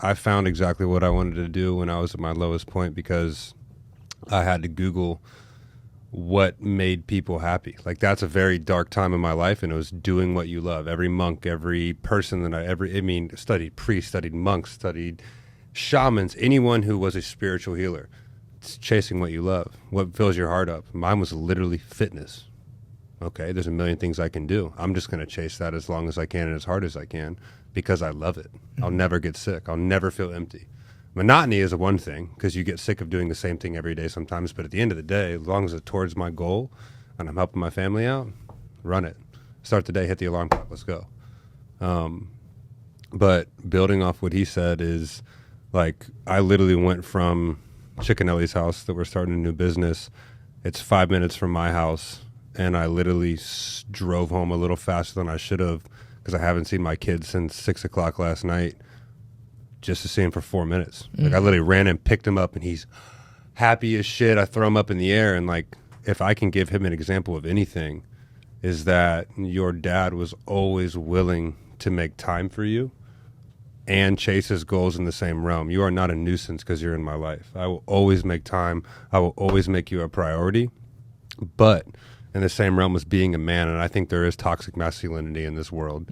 I found exactly what I wanted to do when I was at my lowest point, because I had to Google what made people happy. Like, that's a very dark time in my life, and it was doing what you love. Every monk, every person that I studied priests, studied monks, studied shamans, anyone who was a spiritual healer. It's chasing what you love, what fills your heart up. Mine was literally fitness. Okay, there's a million things I can do. I'm just going to chase that as long as I can and as hard as I can, because I love it. I'll never get sick. I'll never feel empty. Monotony is a one thing, because you get sick of doing the same thing every day sometimes. But at the end of the day, as long as it's towards my goal and I'm helping my family out, run it. Start the day, hit the alarm clock, let's go. But building off what he said is, like, I literally went from Chickenelli's house that we're starting a new business. It's 5 minutes from my house. And I literally drove home a little faster than I should have, because I haven't seen my kids since 6 o'clock last night, just to see him for 4 minutes. Like, I literally ran and picked him up, and he's happy as shit. I throw him up in the air, and like, if I can give him an example of anything, is that your dad was always willing to make time for you and chase his goals in the same realm. You are not a nuisance because you're in my life. I will always make time. I will always make you a priority, but in the same realm as being a man. And I think there is toxic masculinity in this world,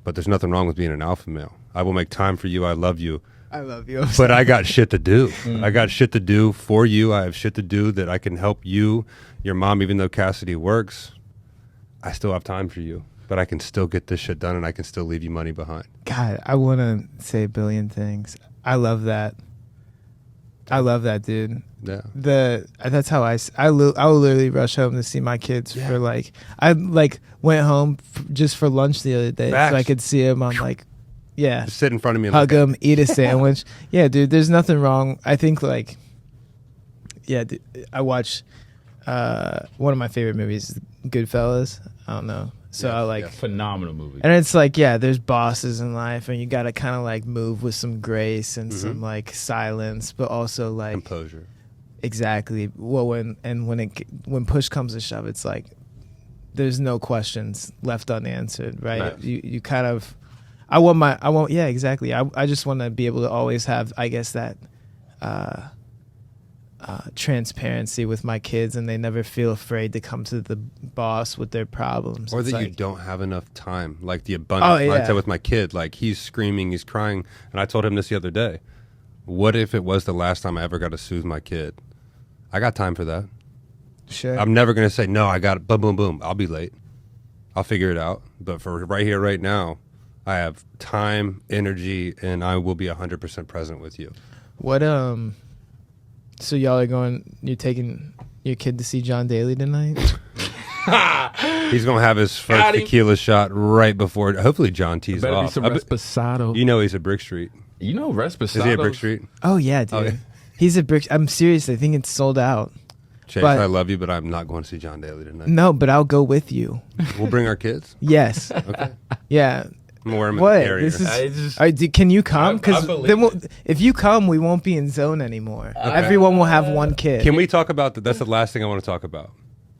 but there's nothing wrong with being an alpha male. I will make time for you. I love you. I love you. But I got shit to do. I got shit to do for you. I have shit to do that I can help you, your mom. Even though Cassidy works, I still have time for you, but I can still get this shit done, and I can still leave you money behind. God, I want to say a billion things. I love that. I love that, dude. Yeah. That's how I will literally rush home to see my kids for like, I like went home just for lunch the other day so I could see them on like, just sit in front of me and hug them, eat a sandwich. Yeah, dude, there's nothing wrong. I think like, dude, I watch one of my favorite movies, Goodfellas. I don't know. So I like phenomenal movie. And it's like, there's bosses in life, and you got to kind of like move with some grace and some like silence, but also like composure. Exactly. Well, when push comes to shove, it's like there's no questions left unanswered, right? Nice. You kind of, exactly. I just want to be able to always have, I guess, that transparency with my kids, and they never feel afraid to come to the boss with their problems. Or that you don't have enough time. Like the abundance mindset with my kid. Like, he's screaming, he's crying. And I told him this the other day. What if it was the last time I ever got to soothe my kid? I got time for that. Sure. I'm never going to say, no, I got it. Boom, boom, boom. I'll be late. I'll figure it out. But for right here, right now, I have time, energy, and I will be 100% present with you. What, so you're taking your kid to see John Daly tonight? He's going to have his first tequila shot right before, hopefully John tees off. Be some Reposado. You know he's at Brick Street. You know Reposado. Is he at Brick Street? Oh, yeah, dude. Okay. He's at Brick. I'm serious. I think it's sold out. Chase, I love you, but I'm not going to see John Daly tonight. No, but I'll go with you. We'll bring our kids? Yes. Okay. Yeah. I'm wearing my carrier. Can you come? Because if you come, we won't be in zone anymore. Okay. Everyone will have one kid. Can we talk about that? That's the last thing I want to talk about.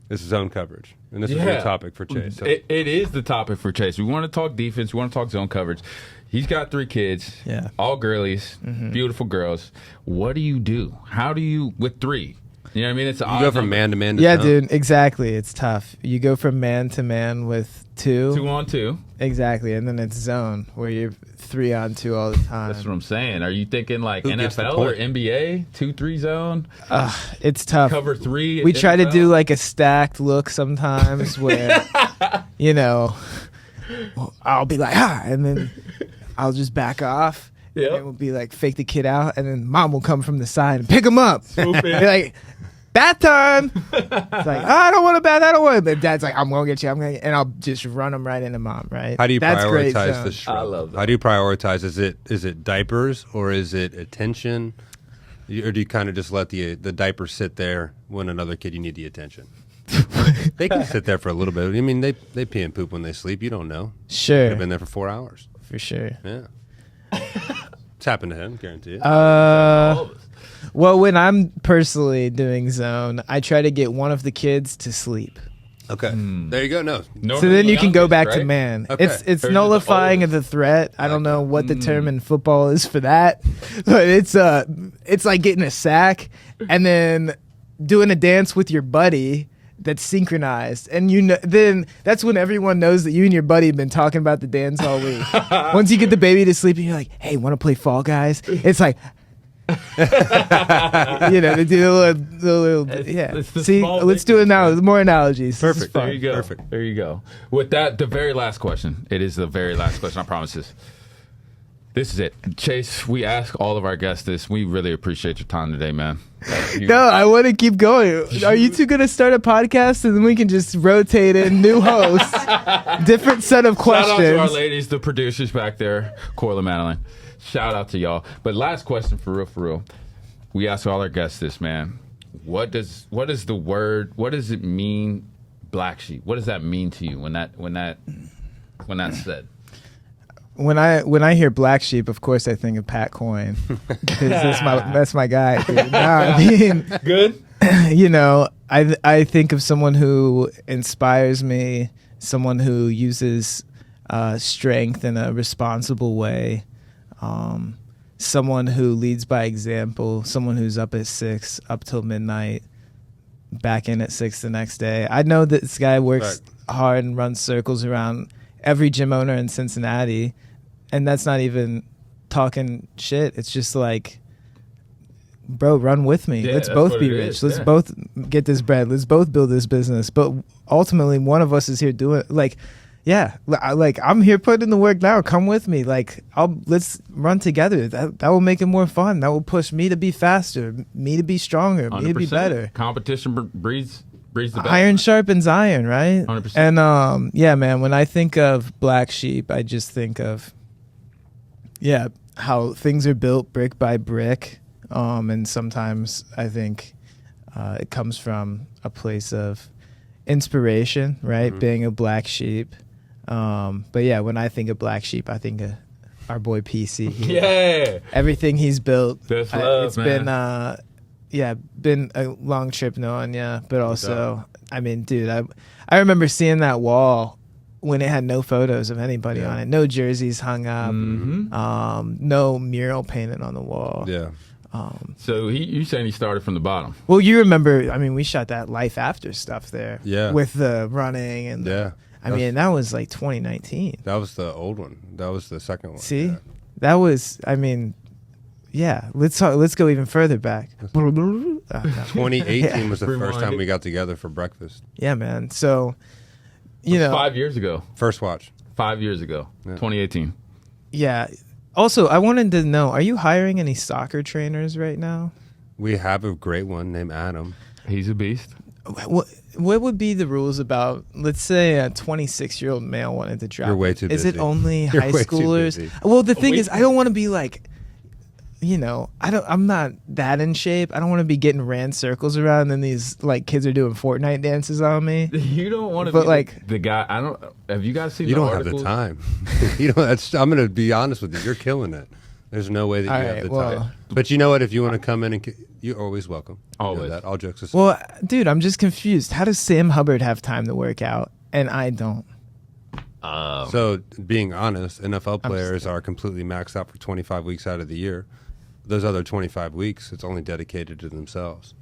This is zone coverage. And this is the topic for Chase. So. It is the topic for Chase. We want to talk defense. We want to talk zone coverage. He's got 3 kids. Yeah. All girlies. Beautiful girls. What do you do? How do you, with 3? You know what I mean? It's you go from man to man to zone. Dude, exactly. It's tough. You go from man to man with 2. 2 on 2. Exactly. And then it's zone where you're 3 on 2 all the time. That's what I'm saying. Are you thinking like NFL or NBA? 2-3 zone? It's tough. Cover 3. We try to do like a stacked look sometimes where, I'll be like, and then I'll just back off. Yep. And it will be like fake the kid out, and then mom will come from the side and pick him up. Like, bath time. It's like, oh, I don't want a bath. I don't want it. But dad's like, I'm going to get you. And I'll just run them right into mom, right? How do you That's great prioritize zone. the struggle? I love that. How do you prioritize? Is it diapers or is it attention? Or do you kind of just let the diaper sit there when another kid you need the attention? They can sit there for a little bit. I mean, they pee and poop when they sleep. You don't know. Sure. They've been there for 4 hours. For sure. Yeah. It's happened to him, guarantee it. Well, when I'm personally doing zone, I try to get one of the kids to sleep. Okay. There you go. No. So then you can go back right? to man. Okay. It's Or nullifying the of the threat. I don't know what the term in football is for that, but it's like getting a sack and then doing a dance with your buddy that's synchronized, and then that's when everyone knows that you and your buddy have been talking about the dance all week. Once you get the baby to sleep, and you're like, "Hey, want to play Fall Guys?" It's like. They do the little yeah. it's the See, small let's do it things, now. man. More analogies. This is Perfect. fun. There you go. Perfect. There you go. With that, the very last question. It is the very last question. I promise this. This is it. Chase, we ask all of our guests this. We really appreciate your time today, man. No, I want to keep going. Are you two going to start a podcast and then we can just rotate in new hosts, different set of questions? Shout out to our ladies, the producers back there, Corla, Madeline. Shout out to y'all. But last question for real. We ask all our guests this, man. What does it mean, black sheep? What does that mean to you when that's said? When I hear black sheep, of course I think of Pat Coyne because that's my guy. Dude. I mean, Good. I think of someone who inspires me, someone who uses strength in a responsible way, someone who leads by example, someone who's up at 6, up till midnight, back in at 6 the next day. I know that this guy works hard and runs circles around every gym owner in Cincinnati. And that's not even talking shit. It's just like, bro, run with me. Yeah, Let's that's both what be it rich. is, Let's yeah. both get this bread. Let's both build this business. But ultimately, one of us is here doing I'm here putting in the work now. Come with me. Let's run together. That will make it more fun. That will push me to be faster, me to be stronger, me to be 100%. better. Competition breeds the best. Iron sharpens iron, right? 100%. And yeah, man, when I think of black sheep, I just think of how things are built brick by brick. And sometimes I think it comes from a place of inspiration, right? Mm-hmm. Being a black sheep. But yeah, when I think of black sheep, I think of our boy PC. Yeah. Everything he's built. That's love, it's man. been a long trip knowing you, but also, I mean, dude, I remember seeing that wall when it had no photos of anybody on it, no jerseys hung up, no mural painted on the wall. Yeah. So you saying he started from the bottom? Well, you remember, I mean, we shot that Life After stuff there. Yeah. With the running and that was like 2019. That was the old one. That was the second one. See? Yeah. That was, I mean, yeah, let's go even further back. 2018 was the Rewind first time it. we got together for breakfast. Yeah, man. So, It was 5 years ago. First watch. 5 years ago. Yeah. 2018. yeah. Also, I wanted to know, are you hiring any soccer trainers right now? We have a great one named Adam. He's a beast. What would be the rules about, let's say, a 26-year-old male wanted to drop? You're way too Is it busy. only You're high way too schoolers? busy. Well, the thing is, I don't want to be like, I'm not that in shape. I don't want to be getting ran circles around and these like kids are doing Fortnite dances on me. You don't want to But, be like- the guy. I don't. Have you guys seen? You the don't articles? have the time. I'm going to be honest with you. You're killing it. There's no way that you All have right, the well- time. But you know what? If you want to come in and you're always welcome. You know Always. that. All jokes aside. Well, dude, I'm just confused. How does Sam Hubbard have time to work out and I don't? So, being honest, NFL players are completely maxed out for 25 weeks out of the year. Those other 25 weeks, it's only dedicated to themselves,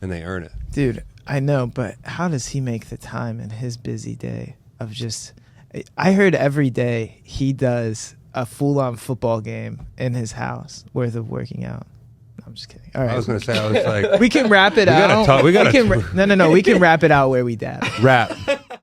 and they earn it. Dude, I know, but how does he make the time in his busy day of just... I heard every day he does a full-on football game in his house worth of working out. No, I'm just kidding. All right. I was going to say, I was like, we can wrap it gotta out. talk- we gotta- No. We can wrap it out where we dab. rap.